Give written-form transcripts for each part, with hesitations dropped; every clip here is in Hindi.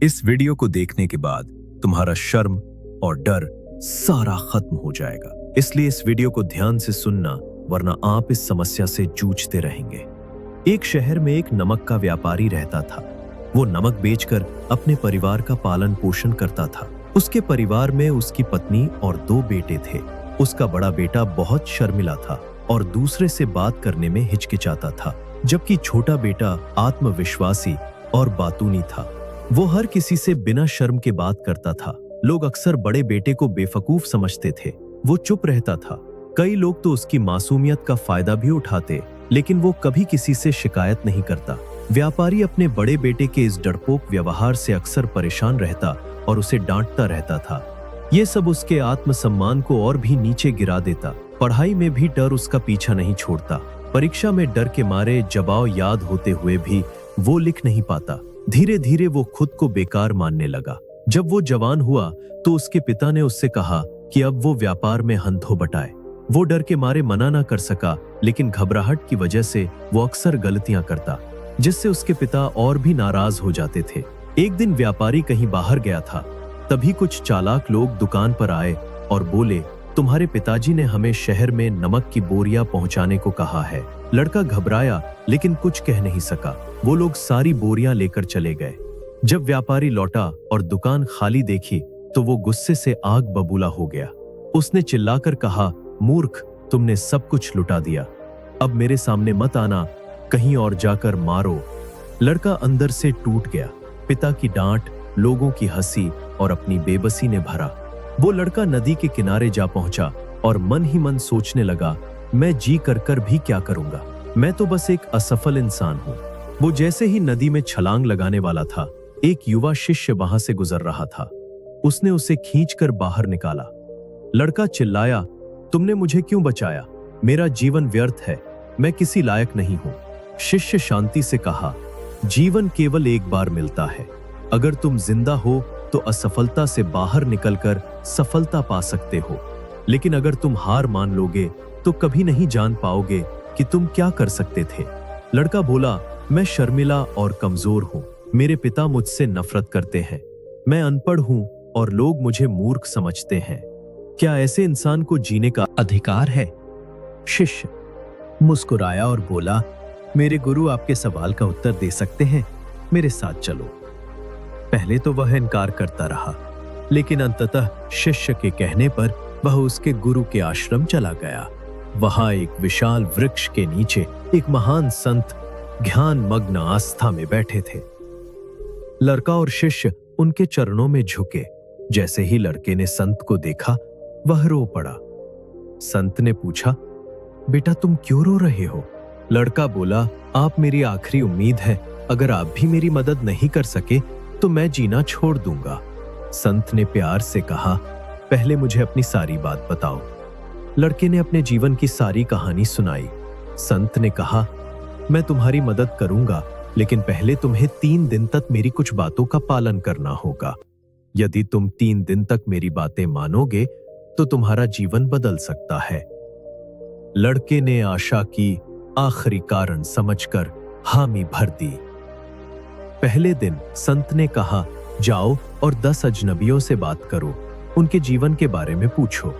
इस वीडियो को देखने के बाद तुम्हारा शर्म और डर सारा खत्म हो जाएगा। इसलिए इस वीडियो को ध्यान से सुनना, वरना आप इस समस्या से जूझते रहेंगे। एक शहर में एक नमक का व्यापारी रहता था। वो नमक बेचकर अपने परिवार का पालन पोषण करता था। उसके परिवार में उसकी पत्नी और 2 बेटे थे। उसका बड़ा बेटा बहुत शर्मिला था और दूसरे से बात करने में हिचकिचाता था, जबकि छोटा बेटा आत्मविश्वासी और बातूनी था। वो हर किसी से बिना शर्म के बात करता था। लोग अक्सर बड़े बेटे को बेवकूफ समझते थे। वो चुप रहता था। कई लोग तो उसकी मासूमियत का फायदा भी उठाते, लेकिन वो कभी किसी से शिकायत नहीं करता। व्यापारी अपने बड़े बेटे के इस डरपोक व्यवहार से अक्सर परेशान रहता और उसे डांटता रहता था। ये सब उसके आत्मसम्मान को और भी नीचे गिरा देता। पढ़ाई में भी डर उसका पीछा नहीं छोड़ता। परीक्षा में डर के मारे जवाब याद होते हुए भी वो लिख नहीं पाता। धीरे धीरे वो खुद को बेकार मानने लगा। जब वो जवान हुआ तो उसके पिता ने उससे कहा कि अब वो व्यापार में हाथ धो बटाए। वो डर के मारे मना ना कर सका, लेकिन घबराहट की वजह से वो अक्सर गलतियां करता, जिससे उसके पिता और भी नाराज हो जाते थे। एक दिन व्यापारी कहीं बाहर गया था। तभी कुछ चालाक लोग दुकान पर आए और बोले, तुम्हारे पिताजी ने हमें शहर में नमक की बोरियां पहुंचाने को कहा है। लड़का घबराया, लेकिन कुछ कह नहीं सका। वो लोग सारी बोरियां लेकर चले गए। जब व्यापारी लौटा और दुकान खाली देखी तो वो गुस्से से आग बबूला हो गया। उसने चिल्लाकर कहा, मूर्ख, तुमने सब कुछ लुटा दिया। अब मेरे सामने मत आना, कहीं और जाकर मारो। लड़का अंदर से टूट गया। पिता की डांट, लोगों की हंसी और अपनी बेबसी ने भरा। वो लड़का नदी के किनारे जा पहुंचा और मन ही मन सोचने लगा, मैं जी कर कर भी क्या करूंगा, मैं तो बस एक असफल इंसान हूं। वो जैसे ही नदी में छलांग लगाने वाला था, एक युवा शिष्य वहां से गुजर रहा था। उसने उसे खींचकर बाहर निकाला। लड़का चिल्लाया, तुमने मुझे क्यों बचाया? मेरा जीवन व्यर्थ है, मैं किसी लायक नहीं हूं। शिष्य शांति से कहा, जीवन केवल एक बार मिलता है। अगर तुम जिंदा हो तो असफलता से बाहर निकलकर सफलता पा सकते हो, लेकिन अगर तुम हार मान लोगे तो कभी नहीं जान पाओगे कि तुम क्या कर सकते थे। लड़का बोला, मैं शर्मिला और कमजोर हूं। मेरे पिता मुझसे नफरत करते हैं। मैं अनपढ़ हूं और लोग मुझे मूर्ख समझते हैं। क्या ऐसे इंसान को जीने का अधिकार है? शिष्य मुस्कुराया और बोला, मेरे गुरु आपके सवाल का उत्तर दे सकते हैं, मेरे साथ चलो। पहले तो वह इनकार करता रहा, लेकिन अंततः शिष्य के कहने पर वह उसके गुरु के आश्रम चला गया। वहां एक विशाल वृक्ष के नीचे एक महान संत ध्यान मग्न आस्था में बैठे थे। लड़का और शिष्य उनके चरणों में झुके। जैसे ही लड़के ने संत को देखा, वह रो पड़ा। संत ने पूछा, बेटा तुम क्यों रो रहे हो? लड़का बोला, आप मेरी आखिरी उम्मीद है। अगर आप भी मेरी मदद नहीं कर सके तो मैं जीना छोड़ दूंगा। संत ने प्यार से कहा, पहले मुझे अपनी सारी बात बताओ। लड़के ने अपने जीवन की सारी कहानी सुनाई। संत ने कहा, मैं तुम्हारी मदद करूंगा, लेकिन पहले तुम्हें 3 दिन तक मेरी कुछ बातों का पालन करना होगा। यदि तुम 3 दिन तक मेरी बातें मानोगे तो तुम्हारा जीवन बदल सकता है। लड़के ने आशा की आखिरी कारण समझकर हामी भर दी। पहले दिन संत ने कहा, जाओ और 10 अजनबियों से बात करो, उनके जीवन के बारे में पूछो।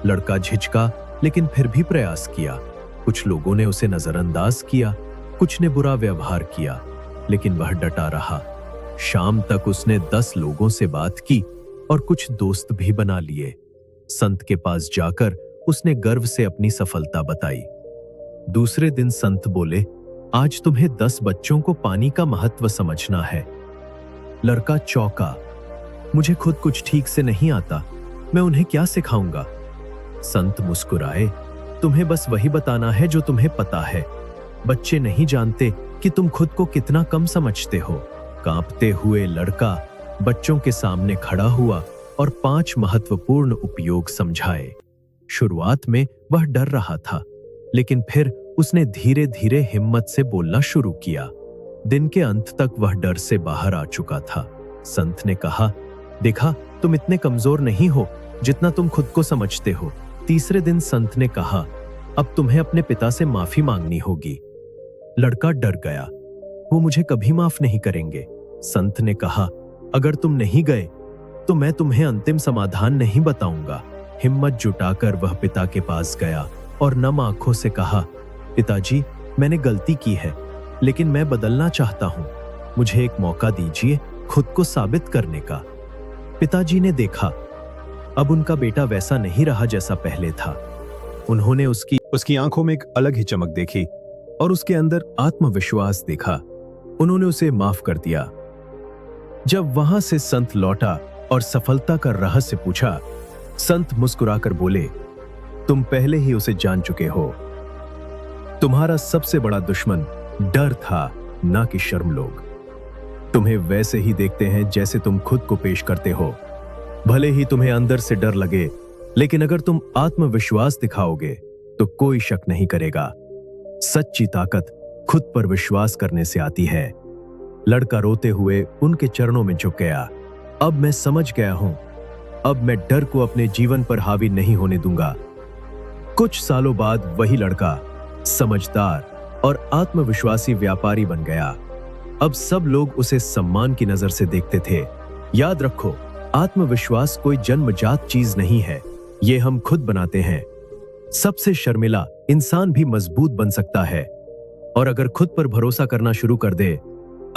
लड़का झिझका, लेकिन फिर भी प्रयास किया। कुछ लोगों ने उसे नजरअंदाज किया, कुछ ने बुरा व्यवहार किया, लेकिन वह डटा रहा। शाम तक उसने 10 लोगों से बात की और कुछ दोस्त भी बना लिए। संत के पास जाकर उसने गर्व से अपनी सफलता बताई। दूसरे दिन संत बोले, आज तुम्हें 10 बच्चों को पानी का महत्व समझना है। लड़का चौंका, मुझे खुद कुछ ठीक से नहीं आता, मैं उन्हें क्या सिखाऊंगा? संत मुस्कुराए, तुम्हें बस वही बताना है जो तुम्हें पता है। बच्चे नहीं जानते कि तुम खुद को कितना कम समझते हो। कांपते हुए लड़का बच्चों के सामने खड़ा हुआ और 5 महत्वपूर्ण उपयोग समझाए। शुरुआत में वह डर रहा था, लेकिन फिर उसने धीरे धीरे हिम्मत से बोलना शुरू किया। दिन के अंत तक वह डर से बाहर आ चुका था। संत ने कहा, देखा, तुम इतने कमजोर नहीं हो जितना तुम खुद को समझते हो। तीसरे दिन संत ने कहा, अब तुम्हें अपने पिता से माफी मांगनी होगी। लड़का डर गया, वो मुझे कभी माफ नहीं करेंगे। संत ने कहा, अगर तुम नहीं गए तो मैं तुम्हें अंतिम समाधान नहीं बताऊंगा। हिम्मत जुटाकर वह पिता के पास गया और नम आंखों से कहा, पिताजी, मैंने गलती की है, लेकिन मैं बदलना चाहता हूं। मुझे एक मौका दीजिए खुद को साबित करने का। पिताजी ने देखा, अब उनका बेटा वैसा नहीं रहा जैसा पहले था। उन्होंने उसकी आंखों में एक अलग ही चमक देखी और उसके अंदर आत्मविश्वास देखा। उन्होंने उसे माफ कर दिया। जब वहां से संत लौटा और सफलता का रहस्य पूछा, संत मुस्कुराकर बोले, तुम पहले ही उसे जान चुके हो। तुम्हारा सबसे बड़ा दुश्मन डर था, ना कि शर्म। लोग तुम्हें वैसे ही देखते हैं जैसे तुम खुद को पेश करते हो। भले ही तुम्हें अंदर से डर लगे, लेकिन अगर तुम आत्मविश्वास दिखाओगे तो कोई शक नहीं करेगा। सच्ची ताकत खुद पर विश्वास करने से आती है। लड़का रोते हुए उनके चरणों में झुक गया। अब मैं समझ गया हूं, अब मैं डर को अपने जीवन पर हावी नहीं होने दूंगा। कुछ सालों बाद वही लड़का समझदार और आत्मविश्वासी व्यापारी बन गया। अब सब लोग उसे सम्मान की नजर से देखते थे। याद रखो, आत्मविश्वास कोई जन्मजात चीज नहीं है, ये हम खुद बनाते हैं। सबसे शर्मिला इंसान भी मजबूत बन सकता है। और अगर खुद पर भरोसा करना शुरू कर दे,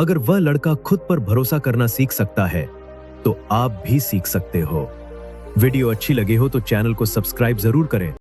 अगर वह लड़का खुद पर भरोसा करना सीख सकता है, तो आप भी सीख सकते हो। वीडियो अच्छी लगी हो तो चैनल को सब्सक्राइब जरूर करें।